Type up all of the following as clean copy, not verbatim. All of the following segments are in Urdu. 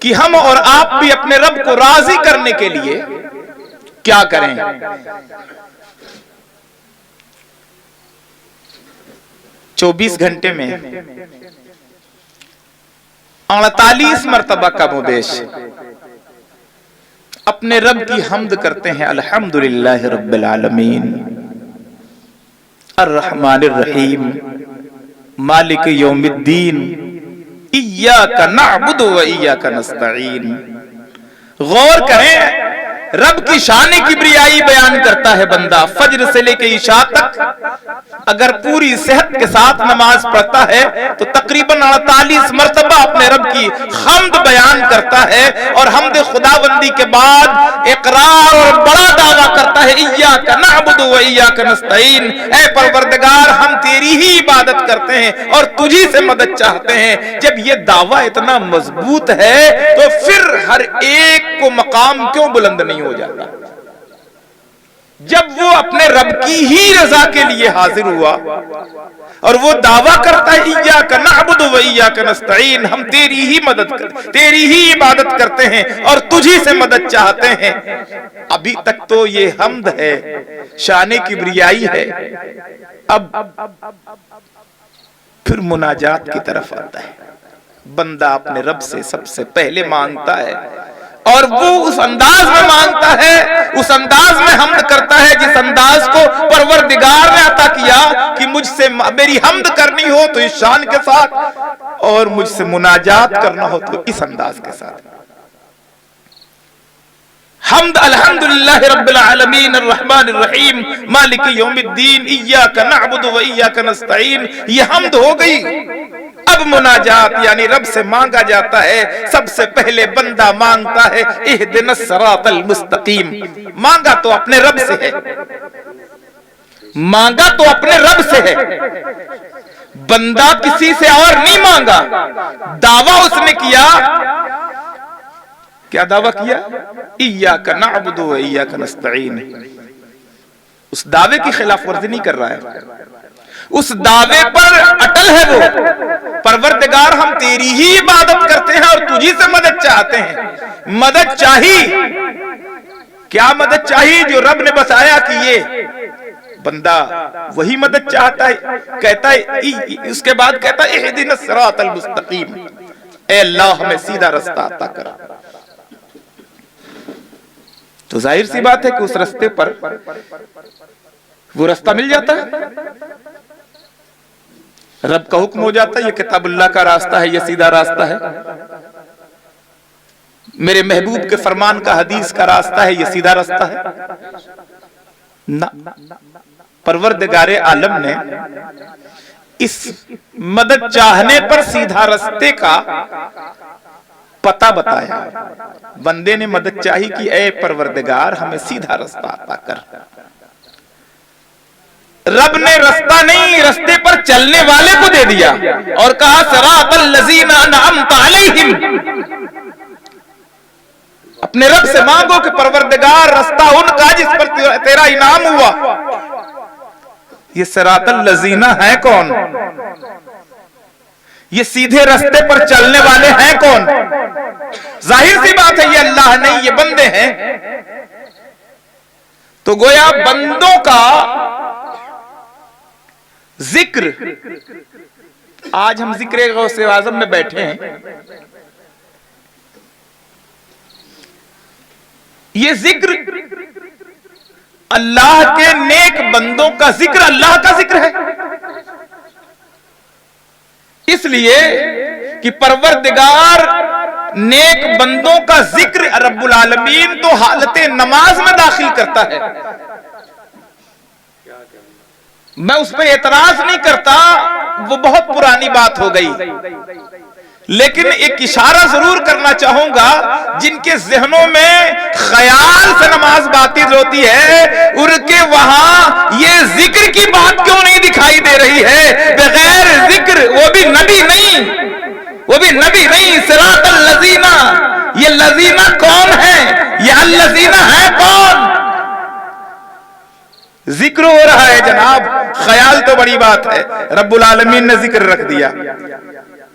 کہ ہم اور آپ بھی اپنے رب کو راضی کرنے کے لیے کیا کریں. 24 گھنٹے میں 48 مرتبہ کم و بیش اپنے رب کی حمد کرتے ہیں. الحمدللہ رب العالمین الرحمن الرحیم مالک یوم الدین ایاک نعبد و ایاک نستعین. غور کریں، رب کی شان کبریائی بیان کرتا ہے بندہ. فجر سے لے کے عشاء تک اگر پوری صحت کے ساتھ نماز پڑھتا ہے تو تقریباً 48 مرتبہ اپنے رب کی حمد بیان کرتا ہے، اور حمد خداوندی کے بعد اقرار اور بڑا دعویٰ کرتا ہے ایاک نعبد و ایاک نستعین. اے پروردگار، ہم تیری ہی عبادت کرتے ہیں اور تجھی سے مدد چاہتے ہیں. جب یہ دعویٰ اتنا مضبوط ہے تو پھر ہر ایک کو مقام کیوں بلند نہیں ہو جاتا؟ جب وہ اپنے رب کی ہی رضا کے لیے حاضر ہوا اور وہ دعویٰ کرتا ہے ایاک نعبد و ایاک نستعین، ہم تیری ہی مدد تیری ہی عبادت کرتے ہیں اور تجھی سے مدد چاہتے ہیں. ابھی تک تو یہ حمد ہے، شان کبریائی ہے. اب پھر مناجات کی طرف آتا ہے. بندہ اپنے رب سے سب سے پہلے مانگتا ہے، اور وہ اس انداز میں مانگتا ہے، اس انداز میں حمد کرتا ہے جس انداز کو پروردگار نے عطا کیا کہ مجھ سے میری حمد کرنی ہو تو اس شان کے ساتھ، اور مجھ سے مناجات کرنا ہو تو اس انداز کے ساتھ. حمد الحمدللہ رب العالمین الرحمن الرحیم مالک یوم الدین ایاک نعبد و ایاک نستعین، یہ حمد ہو گئی. اب مناجات یعنی رب سے مانگا جاتا ہے. سب سے پہلے بندہ مانگتا ہے اہدنا الصراط المستقیم. مانگا تو اپنے رب سے ہے، مانگا تو اپنے رب سے ہے. بندہ کسی سے اور نہیں مانگا. دعویٰ اس نے کیا، کیا دعویٰ کیا؟ ایاک نعبد و ایاک نستعین. اس دعوے کی خلاف ورزی نہیں کر رہا ہے، اس دعوے پر اٹل ہے. وہ پروردگار ہم تیری ہی عبادت کرتے ہیں اور تجھی سے مدد چاہتے ہیں. مدد چاہی، کیا مدد چاہی؟ جو رب نے بتایا کہ یہ بندہ وہی مدد چاہتا ہے. کہتا ہے اس کے بعد کہتا ہے اہدنا الصراط المستقیم، اے اللہ ہمیں سیدھا رستہ عطا کر. تو ظاہر سی بات ہے کہ اس رستے پر وہ رستہ مل جاتا ہے. رب کا حکم ہو جاتا ہے یہ کتاب اللہ کا راستہ ہے، یہ سیدھا راستہ ہے. میرے محبوب کے فرمان کا، حدیث کا راستہ ہے، یہ سیدھا راستہ ہے. نہ، پروردگار عالم نے اس مدد چاہنے پر سیدھا راستے کا پتہ بتایا. بندے نے مدد چاہی کہ اے پروردگار ہمیں سیدھا راستہ عطا کر. رب نے رستہ نہیں، رستے پر چلنے والے کو دے دیا اور کہا صراط الذین انعمت علیہم. اپنے رب سے مانگو کہ پروردگار رستہ ان کا جس پر تیرا انعام ہوا. یہ صراط الذین ہے کون؟ یہ سیدھے رستے پر چلنے والے ہیں کون؟ ظاہر سی بات ہے یہ اللہ نہیں، یہ بندے ہیں. تو گویا بندوں کا ذکر، آج ہم ذکر غوث اعظم میں بیٹھے ہیں. یہ ذکر اللہ کے نیک بندوں کا ذکر، اللہ کا ذکر ہے. اس لیے کہ پروردگار نیک بندوں کا ذکر رب العالمین تو حالت نماز میں داخل کرتا ہے. میں اس پہ اعتراض نہیں کرتا، وہ بہت پرانی بات ہو گئی. لیکن ایک اشارہ ضرور کرنا چاہوں گا، جن کے ذہنوں میں خیال سے نماز باطل ہوتی ہے ان کے وہاں یہ ذکر کی بات کیوں نہیں دکھائی دے رہی ہے؟ بغیر ذکر، وہ بھی نبی نہیں، وہ بھی نبی نہیں. صراط الذین، یہ لذین کون ہے؟ یہ الذین ہے کون؟ ذکر ہو رہا ہے جناب، خیال تو بڑی بات ہے. رب العالمین نے ذکر رکھ دیا.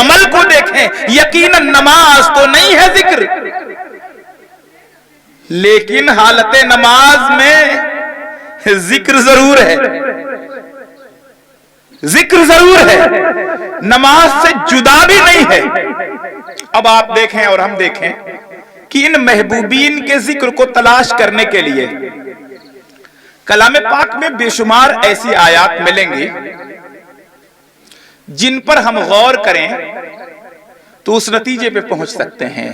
عمل کو دیکھیں، یقیناً نماز تو نہیں ہے ذکر، لیکن حالت نماز میں ذکر ضرور ہے، ذکر ضرور ہے، نماز سے جدا بھی نہیں ہے۔ اب آپ دیکھیں اور ہم دیکھیں کہ ان محبوبین کے ذکر کو تلاش کرنے کے لیے کلام پاک میں بے شمار ایسی آیات ملیں گی جن پر ہم غور کریں تو اس نتیجے پہ پہنچ سکتے ہیں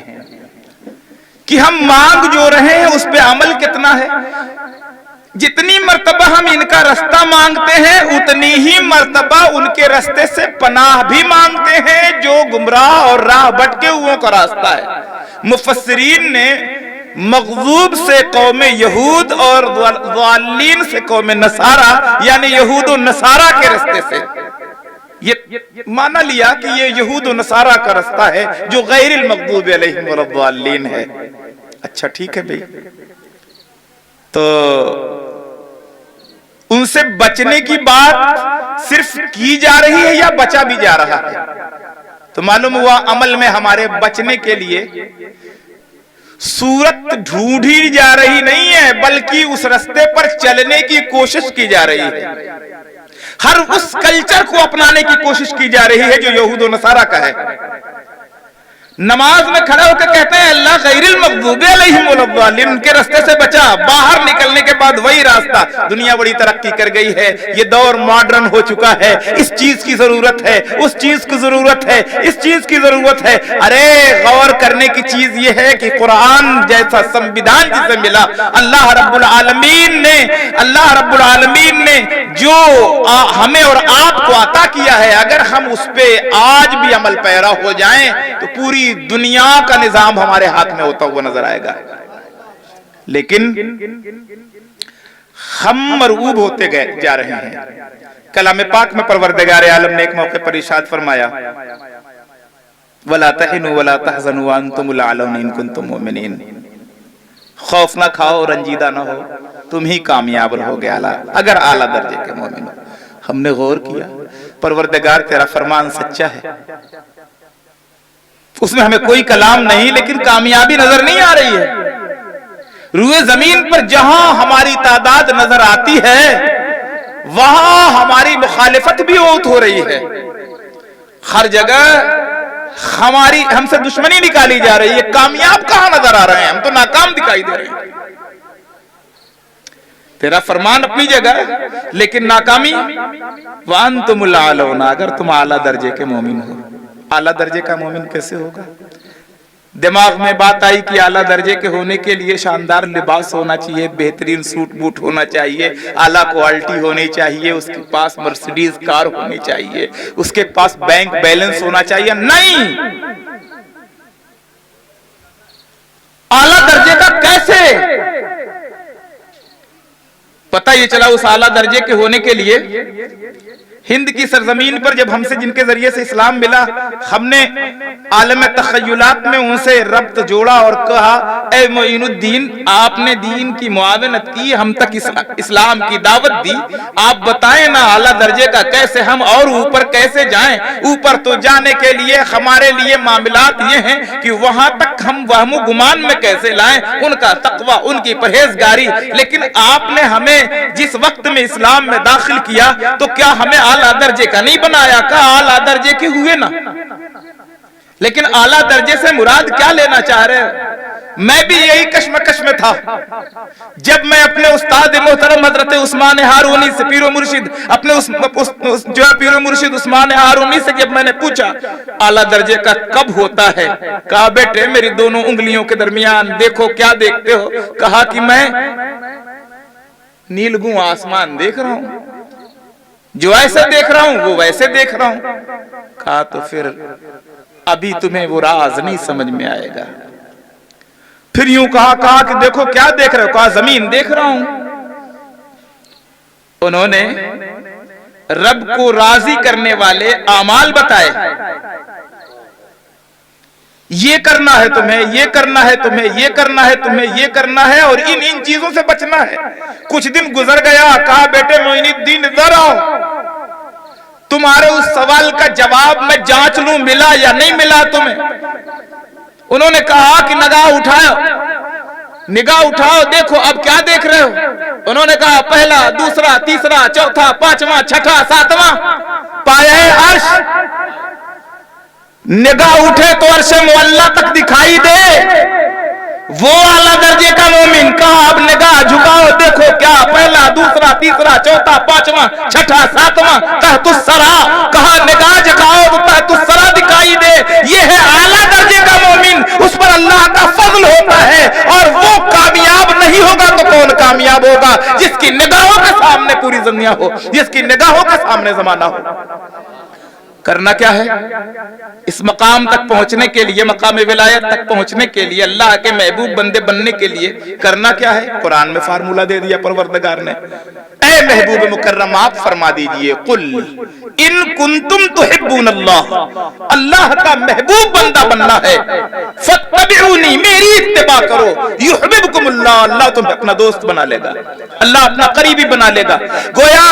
کہ ہم مانگ جو رہے ہیں اس پہ عمل کتنا ہے۔ جتنی مرتبہ ہم ان کا رستہ مانگتے ہیں اتنی ہی مرتبہ ان کے رستے سے پناہ بھی مانگتے ہیں جو گمراہ اور راہ بھٹکے ہوئوں کا راستہ ہے۔ مفسرین نے مغضوب سے قوم یہود اور ضالین سے قوم نصارہ یعنی یہود و نصارہ کے رستے سے یہ مانا لیا کہ یہ یہود و نصارہ کا رستہ ہے جو غیر المغضوب علیہم ولا الضالین ہے۔ اچھا ٹھیک ہے بھئی، تو ان سے بچنے کی بات صرف کی جا رہی ہے یا بچا بھی جا رہا ہے؟ تو معلوم ہوا عمل میں ہمارے بچنے کے لیے صورت ڈھونڈی جا رہی نہیں ہے بلکہ اس رستے پر چلنے کی کوشش کی جا رہی ہے، ہر اس کلچر کو اپنانے کی کوشش کی جا رہی ہے جو یہود و نصارہ کا ہے۔ نماز میں کھڑا ہو کے کہتے ہیں اللہ غیر المغضوب علیہم ولا الضالین، ان کے راستے سے بچا، باہر نکلنے کے بعد وہی راستہ۔ دنیا بڑی ترقی کر گئی ہے، یہ دور ماڈرن ہو چکا ہے، اس چیز کی ضرورت ہے، اس چیز کی ضرورت ہے، اس چیز کی ضرورت ہے۔ ارے غور کرنے کی چیز یہ ہے کہ قرآن جیسا سنویدھان جسے ملا، اللہ رب العالمین نے جو ہمیں اور آپ کو عطا کیا ہے، اگر ہم اس پہ آج بھی عمل پیرا ہو جائیں تو پوری دنیا کا نظام ہمارے ہاتھ میں ہوتا ہوا نظر آئے گا۔ لیکن ہم مرغوب ہوتے گئے جا رہے ہیں۔ کلام پاک میں پروردگار عالم نے ایک موقع پر ارشاد فرمایا وَلَا تَهِنُوا وَلَا تَحْزَنُوا وَأَنْتُمُ الْأَعْلَوْنَ إِن كُنتُم مُؤْمِنِينَ، خوف نہ کھاؤ، رنجیدہ نہ ہو، تم ہی کامیاب رہو گے اگر اعلیٰ درجے کے مومن ہو۔ ہم نے غور کیا، پروردگار تیرا فرمان سچا ہے، اس میں ہمیں کوئی کلام نہیں لیکن کامیابی نظر نہیں آ رہی ہے۔ روئے زمین پر جہاں ہماری تعداد نظر آتی ہے وہاں ہماری مخالفت بھی اوت ہو رہی ہے، ہر جگہ ہم سے دشمنی نکالی جا رہی ہے، کامیاب کہاں نظر آ رہے ہیں؟ ہم تو ناکام دکھائی دے رہے ہیں۔ تیرا فرمان اپنی جگہ ہے لیکن ناکامی وَأَنْتُمُ الْأَعْلَوْنَ، اگر تم اعلیٰ درجے کے مومن ہو۔ اعلیٰ درجے کا مومن کیسے ہوگا؟ دماغ میں بات آئی کہ اعلیٰ درجے کے ہونے کے لیے شاندار لباس ہونا چاہیے، بہترین سوٹ بوٹ ہونا چاہیے، اعلیٰ کوالٹی ہونی چاہیے، اس کے پاس مرسیڈیز کار ہونی چاہیے، اس کے پاس بینک بیلنس ہونا چاہیے۔ نہیں، اعلیٰ درجے کا کیسے پتہ یہ چلا؟ اس اعلیٰ درجے کے ہونے کے لیے ہند کی سرزمین پر جب ہم سے جن کے ذریعے سے اسلام ملا، ہم نے عالم تخیلات میں ان سے ربط جوڑا اور کہا اے معین الدین، آپ نے دین کی معاونت کی، ہم تک اسلام کی دعوت دی، آپ بتائیں نا اعلیٰ درجے کا کیسے ہم اور اوپر کیسے جائیں؟ اوپر تو جانے کے لیے ہمارے لیے معاملات یہ ہیں کہ وہاں تک ہم وہم و گمان میں کیسے لائیں ان کا تقوی، ان کی پرہیزگاری۔ لیکن آپ نے ہمیں جس وقت میں اسلام میں داخل کیا تو کیا ہمیں اعلیٰ درجے کا نہیں بنایا؟ کہا اعلیٰ درجے کے ہوئے نا، لیکن اعلیٰ درجے سے مراد کیا لینا چاہ رہے ہیں؟ میں بھی یہی کشمکش میں تھا جب میں اپنے استاد محترم حضرت عثمان ہارونی سے پیر و مرشد اپنے جو ہے پیر و مرشد عثمان ہارونی سے جب میں نے پوچھا اعلیٰ درجے کا کب ہوتا ہے، کہا بیٹے میری دونوں انگلیوں کے درمیان دیکھو کیا دیکھتے ہو؟ کہا کہ میں نیلگوں آسمان دیکھ رہا ہوں، جو ایسے دیکھ رہا ہوں وہ ویسے دیکھ رہا ہوں۔ کہا تو پھر ابھی تمہیں وہ راز نہیں سمجھ میں آئے گا۔ پھر یوں کہا کہ دیکھو کیا دیکھ رہے ہو؟ کہا زمین دیکھ رہا ہوں۔ انہوں نے رب کو راضی کرنے والے اعمال بتائے، یہ کرنا ہے تمہیں، یہ کرنا ہے تمہیں، یہ کرنا ہے تمہیں، یہ کرنا ہے اور ان چیزوں سے بچنا ہے۔ کچھ دن گزر گیا، کہا بیٹے معین الدین ادھر آؤ، تمہارے اس سوال کا جواب میں جانچ لوں ملا یا نہیں ملا تمہیں. انہوں نے کہا کہ نگاہ اٹھاؤ دیکھو. اب کیا دیکھ رہے ہو؟ انہوں نے کہا پہلا، دوسرا، تیسرا، چوتھا، پانچواں، چھٹا، ساتواں پایہ عرش. نگاہ اٹھے تو عرش معلیٰ تک دکھائی دے. وہ اعلیٰ درجے کا مومن. کہا اب نگاہ جھکاؤ دیکھو کیا پہلا، دوسرا، تیسرا، چوتھا، پانچواں، چھٹا، ساتواں تحت الثری. کہا نگاہ جھکاؤ تو تحت الثری دکھائی دے. یہ ہے اعلیٰ درجے کا مومن. اس پر اللہ کا فضل ہوتا ہے. اور وہ کامیاب نہیں ہوگا تو کون کامیاب ہوگا؟ جس کی نگاہوں کے سامنے پوری دنیا ہو، جس کی نگاہوں کے سامنے زمانہ ہو. کرنا کیا ہے؟ اس مقام تک پہنچنے کے لیے، مقام ولایت تک پہنچنے کے لیے، اللہ کے محبوب بندے بننے کے لیے کرنا کیا ہے؟ قرآن میں فارمولہ دے دیا پروردگار نے. اے محبوب مکرم آپ فرما دیجئے قل ان کنتم تحبون اللہ. اللہ کا محبوب بندہ بننا ہے. فاتبعونی، میری اتباع کرو. یحببکم اللہ، اللہ تمہیں اپنا دوست بنا لے گا، اللہ اپنا قریبی بنا لے گا. گویا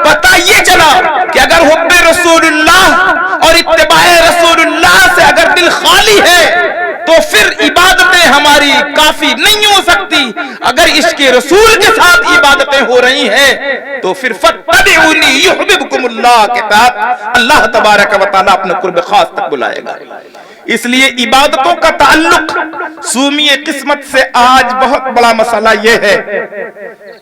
پتہ یہ چلا کہ اگر حب رسول اللہ اور اتباع رسول اللہ سے اگر دل خالی ہے تو پھر عبادتیں ہماری کافی نہیں ہو سکتی. اگر عشق رسول کے ساتھ عبادتیں ہو رہی ہیں تو پھر فاتبعونی یحببکم اللہ کے تحت اللہ تبارک و تعالیٰ اپنے قرب خاص تک بلائے گا. اس لیے عبادتوں کا تعلق سومی قسمت سے آج بہت بڑا مسئلہ یہ ہے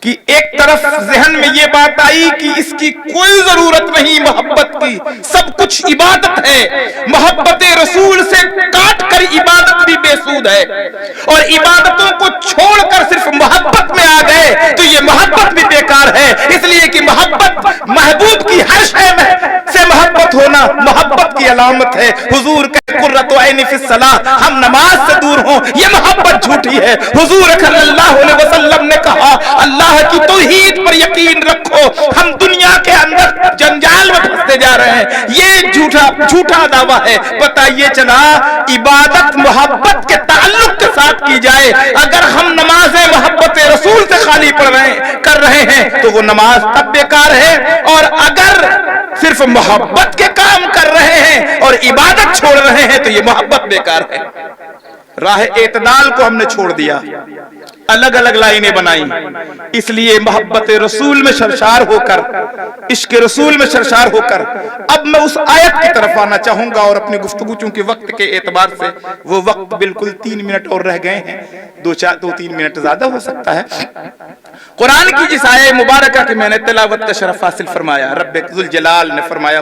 کہ ایک طرف ذہن میں یہ بات آئی کہ اس کی کوئی ضرورت نہیں محبت کی، سب کچھ عبادت ہے. محبت رسول سے کاٹ کر عبادت بھی بے سود ہے. اور عبادتوں کو چھوڑ کر صرف محبت میں آ گئے تو یہ محبت بھی بیکار ہے. اس لیے کہ محبت محبوب کی ہر شے میں سے محبت ہونا محبت کی علامت ہے. حضور کے قرۃ عین فی الصلاۃ، ہم نماز سے دور ہوں یہ محبت جھوٹی ہے. حضور صلی اللہ علیہ وسلم نے کہا اللہ کی توحید پر یقین رکھو، ہم دنیا کے اندر جنجال میں پھنستے جا رہے ہیں. یہ جھوٹا دعویٰ ہے. پتہ یہ چلا عبادت محبت کے تعلق کے ساتھ کی جائے. اگر ہم نمازیں محبت رسول سے خالی کر رہے ہیں تو وہ نماز تب بیکار ہے. اور اگر صرف محبت کے کام کر رہے ہیں اور عبادت چھوڑ رہے ہیں تو یہ محبت بیکار ہے. راہ اعتدال کو ہم نے چھوڑ دیا، الگ الگ لائنیں بنائی. اس لیے محبت رسول میں سرشار ہو کر، عشق رسول میں سرشار ہو کر اب میں اس آیت کی طرف آنا چاہوں گا. اور اپنی گفتگو چونکہ وقت کے اعتبار سے وہ وقت بالکل 3 منٹ اور رہ گئے ہیں، 2-3 منٹ زیادہ ہو سکتا ہے. قرآن کی جس آیہ مبارکہ کی میں نے تلاوت کا شرف حاصل فرمایا، رب ذوالجلال نے فرمایا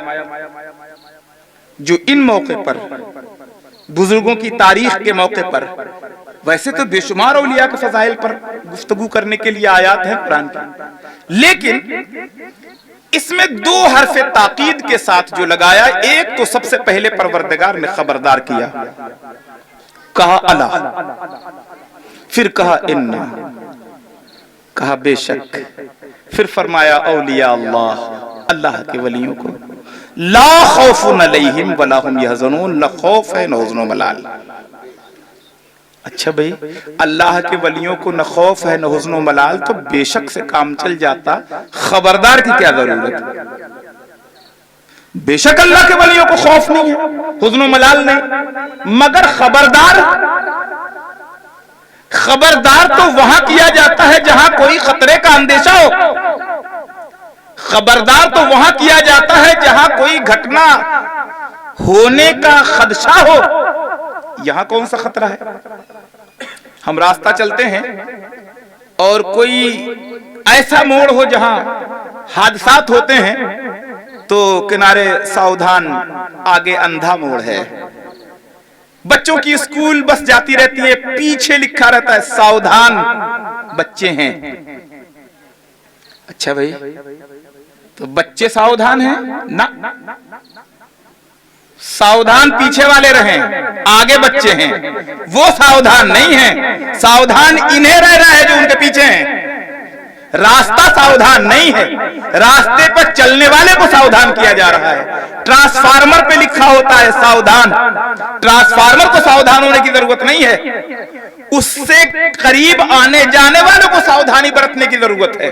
جو ان موقع پر بزرگوں کی تاریخ کے موقع پر، ویسے تو بے شمار اولیاء کے فضائل پر گفتگو کرنے کے لیے آیات ہیں قرآن کی، لیکن اس میں 2 حرف تاکید کے ساتھ جو لگایا، ایک تو سب سے پہلے پروردگار نے خبردار کیا، کہا الا، پھر کہا انا، کہا بے شک، پھر فرمایا اولیاء اللہ، اللہ کے ولیوں کو لا خوف علیہم ولا هم یحزنون، نہ خوف ہے نہ حزن و ملال. اچھا بھئی اللہ کے ولیوں کو نہ خوف ہے نہ حزن و ملال تو بے شک سے کام چل جاتا، خبردار کی کیا ضرورت ہے؟ بے شک اللہ کے ولیوں کو خوف نہیں ہے، حزن و ملال نہیں، مگر خبردار تو وہاں کیا جاتا ہے جہاں کوئی خطرے کا اندیشہ ہو. خبردار تو وہاں کیا جاتا ہے جہاں کوئی گھٹنا ہونے کا خدشہ ہو. یہاں کون سا خطرہ ہے؟ ہم راستہ چلتے ہیں اور کوئی ایسا موڑ ہو جہاں حادثات ہوتے ہیں تو کنارے ساودھان، آگے اندھا موڑ ہے. بچوں کی اسکول بس جاتی رہتی ہے، پیچھے لکھا رہتا ہے ساودھان بچے ہیں. اچھا بھائی تو بچے ساودھان ہیں؟ نہ، ساودھان پیچھے والے رہیں، آگے بچے ہیں، وہ ساودھان نہیں ہیں. ساودھان انہیں رہ رہا ہے جو ان کے پیچھے ہیں. راستہ ساودھان نہیں ہے، راستے پر چلنے والے کو ساودھان کیا جا رہا ہے. ٹرانسفارمر پہ لکھا ہوتا ہے ساودھان، ٹرانسفارمر کو ساودھان ہونے کی ضرورت نہیں ہے، اس سے قریب آنے جانے والوں کو ساودھانی برتنے کی ضرورت ہے.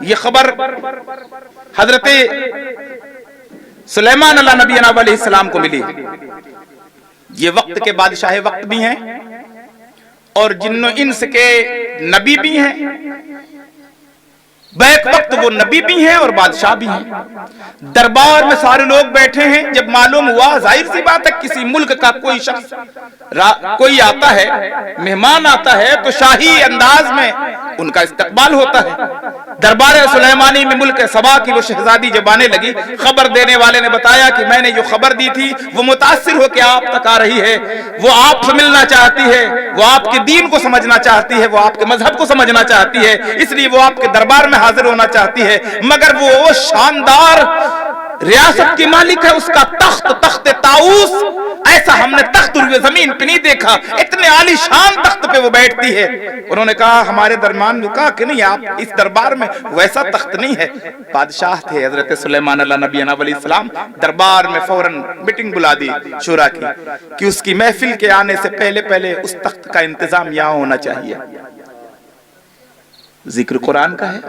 یہ خبر حضرت سلیمان علیہ نبی علیہ السلام کو ملی. یہ وقت کے بادشاہ وقت بھی ہیں اور جن و انس کے نبی بھی ہیں. بیک وقت وہ نبی بھی ہیں اور بادشاہ بھی ہیں. دربار میں سارے لوگ بیٹھے ہیں. جب معلوم ہوا, ظاہر سی بات ہے کسی ملک کا کوئی شخص کوئی آتا ہے, مہمان آتا ہے, تو شاہی انداز میں ان کا استقبال ہوتا ہے. دربار سلیمانی میں ملک سبا کی وہ شہزادی جب آنے لگی, خبر دینے والے نے بتایا کہ میں نے جو خبر دی تھی وہ متاثر ہو کے آپ تک آ رہی ہے. وہ آپ سے ملنا چاہتی ہے, وہ آپ کے دین کو سمجھنا چاہتی ہے, وہ آپ کے مذہب کو سمجھنا چاہتی ہے, اس لیے وہ آپ کے دربار میں حاضر ہونا چاہتی ہے. مگر وہ شاندار ریاست کی مالک ہے, اس کا تخت طاؤس, ایسا ہم نے تخت روئے زمین پہ نہیں دیکھا. اتنے عالی شان تخت پہ وہ بیٹھتی ہے. انہوں نے کہا ہمارے درمیان میں, کہا کہ نہیں, آپ اس دربار میں ویسا تخت نہیں ہے. بادشاہ تھے حضرت سلیمان علیہ نبی علیہ السلام. دربار میں فوراً میٹنگ بلا دی شورا کی کہ اس کی محفل کے آنے سے پہلے اس تخت کا انتظام یہاں ہونا چاہیے. ذکر قرآن کا ہے,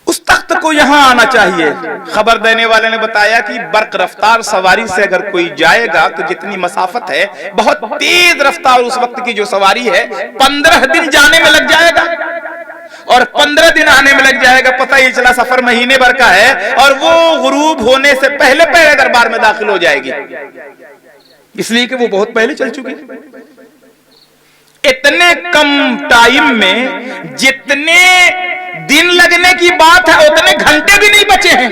اس تخت کو یہاں آنا چاہیے. خبر دینے والے نے بتایا کہ برق رفتار سواری سے اگر کوئی جائے گا تو جتنی مسافت ہے, بہت تیز رفتار اس وقت کی جو سواری ہے, 15 دن جانے میں لگ جائے گا اور 15 دن آنے میں لگ جائے گا. پتہ ہی چلا سفر مہینے بھر کا ہے اور وہ غروب ہونے سے پہلے دربار میں داخل ہو جائے گی, اس لیے کہ وہ بہت پہلے چل چکی. اتنے کم ٹائم میں جتنے دن لگنے کی بات ہے اتنے گھنٹے بھی نہیں بچے ہیں.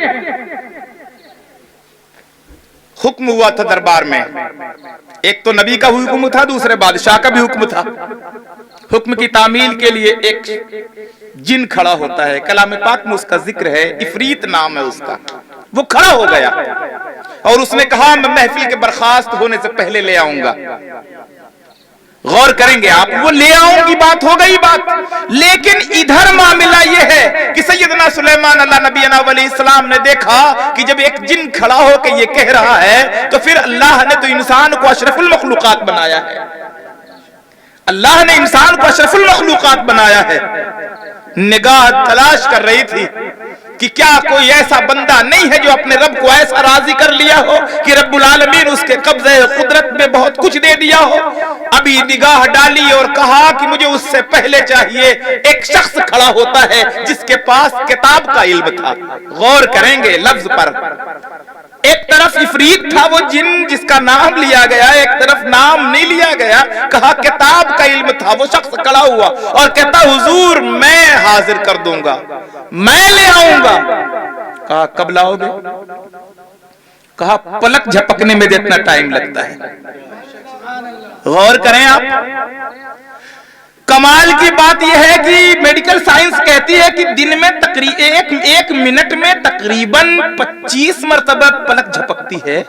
حکم ہوا تھا دربار میں, ایک تو نبی کا حکم تھا, دوسرے بادشاہ کا بھی حکم تھا. حکم کی تعمیل کے لیے ایک جن کھڑا ہوتا ہے, کلام پاک میں اس کا ذکر ہے, افریت نام ہے اس کا. وہ کھڑا ہو گیا اور اس نے کہا میں محفل کے برخاست ہونے سے پہلے لے آؤں گا. غور کریں گے آپ, وہ لے آؤں کی بات ہو گئی بات, لیکن ادھر معاملہ یہ ہے کہ سیدنا سلیمان علیہ نبی علیہ السلام نے دیکھا کہ جب ایک جن کھڑا ہو کے یہ کہہ رہا ہے تو پھر اللہ نے تو انسان کو اشرف المخلوقات بنایا ہے. اللہ نے انسان کو اشرف المخلوقات بنایا ہے. نگاہ تلاش کر رہی تھی کہ کیا کوئی ایسا بندہ نہیں ہے جو اپنے رب کو ایسا راضی کر لیا ہو کہ رب العالمین اس کے قبضے قدرت میں بہت کچھ دے دیا ہو. ابھی نگاہ ڈالی اور کہا کہ مجھے اس سے پہلے چاہیے ایک شخص کھڑا ہوتا ہے جس کے پاس کتاب کا علم تھا. غور کریں گے لفظ پر, ایک طرف افریت تھا وہ جن جس کا نام لیا گیا, ایک طرف نام نہیں لیا گیا. کہا کتاب کا علم تھا. وہ شخص کھڑا ہوا اور کہتا حضور میں حاضر کر دوں گا, میں لے آؤں گا. کہا کب لاؤ گے؟ کہا پلک جھپکنے میں جتنا ٹائم لگتا ہے. غور کریں آپ, کمال کی بات یہ ہے کہ میڈیکل سائنس کہتی ہے کہ دن میں ایک منٹ میں تقریباً 25 مرتبہ پلک جھپکتی ہے.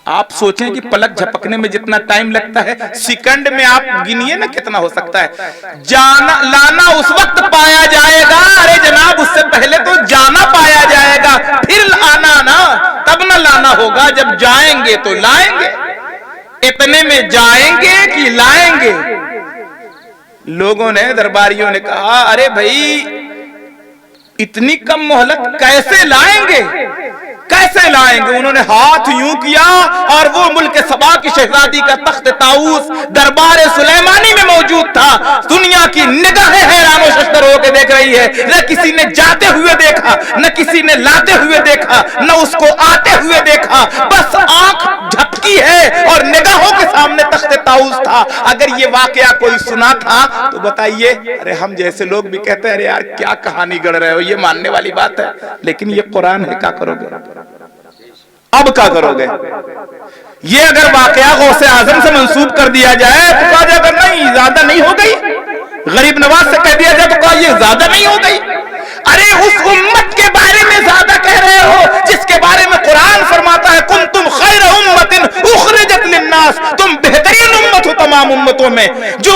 آپ سوچیں کہ پلک جھپکنے میں جتنا ٹائم لگتا ہے, سیکنڈ میں آپ گنیے نا کتنا ہو سکتا ہے. لانا اس وقت پایا جائے گا, ارے جناب اس سے پہلے تو جانا پایا جائے گا, پھر آنا نا, تب نہ لانا ہوگا. جب جائیں گے تو لائیں گے, اتنے میں جائیں گے کہ لائیں گے. لوگوں نے, درباریوں نے کہا ارے بھائی اتنی کم مہلت کیسے لائیں گے, کیسے لائیں گے؟ انہوں نے ہاتھ یوں کیا اور وہ ملک سبا کی شہزادی کا تخت طاؤس دربار سلیمانی میں موجود تھا. دنیا کی نگاہیں حیران و ششدر ہو کے دیکھ رہی ہے. نہ کسی نے جاتے ہوئے دیکھا, نہ کسی نے لاتے ہوئے دیکھا, نہ اس کو آتے ہوئے دیکھا, بس آنکھ جھپکی ہے اور نگاہوں کے سامنے تخت طاؤس تھا. اگر یہ واقعہ کوئی سنا تھا تو بتائیے, ارے ہم جیسے لوگ بھی کہتے ہیں ارے یار کیا کہانی گڑھ رہے ہو, یہ ماننے والی بات ہے, لیکن یہ قرآن ہے, کیا کرو گے اب, کیا کرو گے؟ یہ اگر واقعہ غوث اعظم سے منسوب کر دیا جائے تو کہا جائے اگر نہیں زیادہ نہیں ہو گئی, غریب نواز سے کہہ دیا جائے تو کہا یہ زیادہ نہیں ہو گئی. ارے اس امت کے بارے میں زیادہ کہہ رہے ہو جس کے بارے میں قرآن فرماتا ہے کنتم خیر امت اخرجت للناس, تم بہترین امت ہو تمام امتوں میں. جو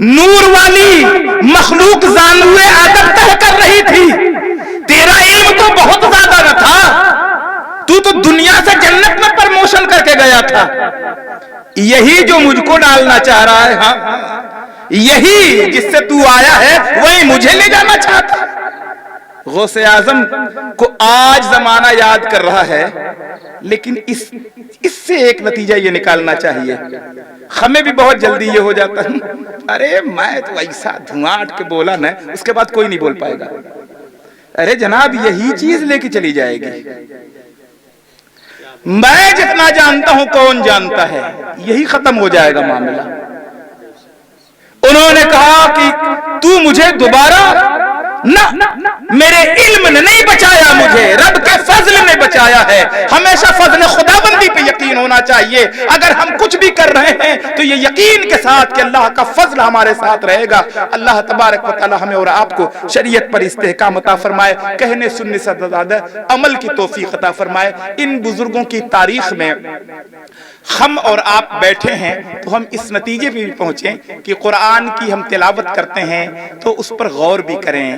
نور والی مخلوق زانوے آدم تہ کر رہی تھی، تیرا علم تو بہت زیادہ نہ تھا، تو دنیا سے جنت میں پرموشن کر کے گیا تھا۔ یہی جو مجھ کو ڈالنا چاہ رہا ہے، ہاں یہی جس سے تو آیا ہے وہی مجھے لے جانا چاہتا۔ غوث اعظم کو آج زمانہ یاد کر رہا ہے، لیکن اس سے ایک نتیجہ یہ نکالنا چاہیے، ہمیں بھی بہت جلدی یہ ہو جاتا ہے، ارے میں تو ایسا دھواٹ کے بولا نا، اس کے بعد کوئی نہیں بول پائے گا۔ ارے جناب یہی چیز لے کے چلی جائے گی، میں جتنا جانتا ہوں کون جانتا ہے، یہی ختم ہو جائے گا معاملہ۔ انہوں نے کہا کہ تو مجھے دوبارہ نہ، میرے علم نے نہیں بچایا، مجھے رب کے فضل نے بچایا ہے۔ ہمیشہ فضل خداوندی پہ یقین ہونا چاہیے، اگر ہم کچھ بھی کر رہے ہیں تو یہ یقین کے ساتھ کہ اللہ کا فضل ہمارے ساتھ رہے گا۔ اللہ تبارک و تعالی ہمیں اور آپ کو شریعت پر استحکام عطا فرمائے، کہنے سننے سے زیادہ عمل کی توفیق عطا فرمائے۔ ان بزرگوں کی تاریخ میں ہم اور آپ بیٹھے ہیں تو ہم اس نتیجے پہ بھی پہنچیں کہ قرآن کی ہم تلاوت کرتے ہیں تو اس پر غور بھی کریں،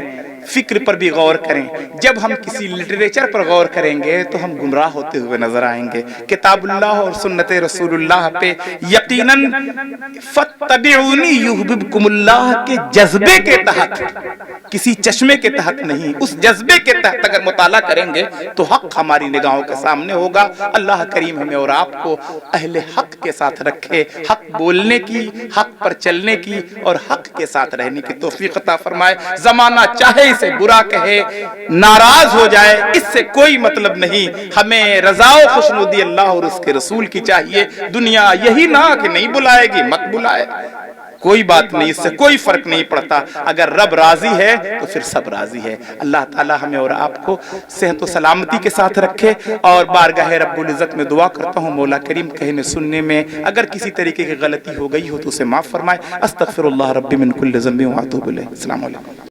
فکر پر بھی غور کریں۔ جب ہم کسی لٹریچر پر غور کریں گے تو ہم گمراہ ہوتے ہوئے نظر آئیں گے۔ کتاب اللہ اور سنت رسول اللہ پہ یقیناً فَاتَّبِعُونِي يُحْبِبْكُمُ اللَّهُ کے جذبے کے تحت، کسی چشمے کے تحت نہیں، اس جذبے کے تحت اگر مطالعہ کریں گے تو حق ہماری نگاہوں کے سامنے ہوگا۔ اللہ کریم ہمیں اور آپ کو اہل حق کے ساتھ رکھے، حق بولنے کی، حق پر چلنے کی اور حق کے ساتھ رہنے کی توفیق عطا فرمائے۔ زمانہ چاہے اسے برا کہے، ناراض ہو جائے، اس سے کوئی مطلب نہیں، ہمیں رضا و خوشنودی اللہ اور اس کے رسول کی چاہیے۔ دنیا یہی نہ کہ نہیں بلائے گی، مت بلائے، کوئی بات نہیں، اس سے کوئی فرق نہیں پڑتا۔ اگر رب راضی ہے تو پھر سب راضی ہے۔ اللہ تعالی ہمیں اور آپ کو صحت و سلامتی کے ساتھ رکھے، اور بارگاہ رب العزت میں دعا کرتا ہوں مولا کریم کہنے سننے میں اگر کسی طریقے کی غلطی ہو گئی ہو تو اسے معاف فرمائے۔ استغفر اللہ ربی من کل ذنب و اتوب الیہ۔ السلام علیکم۔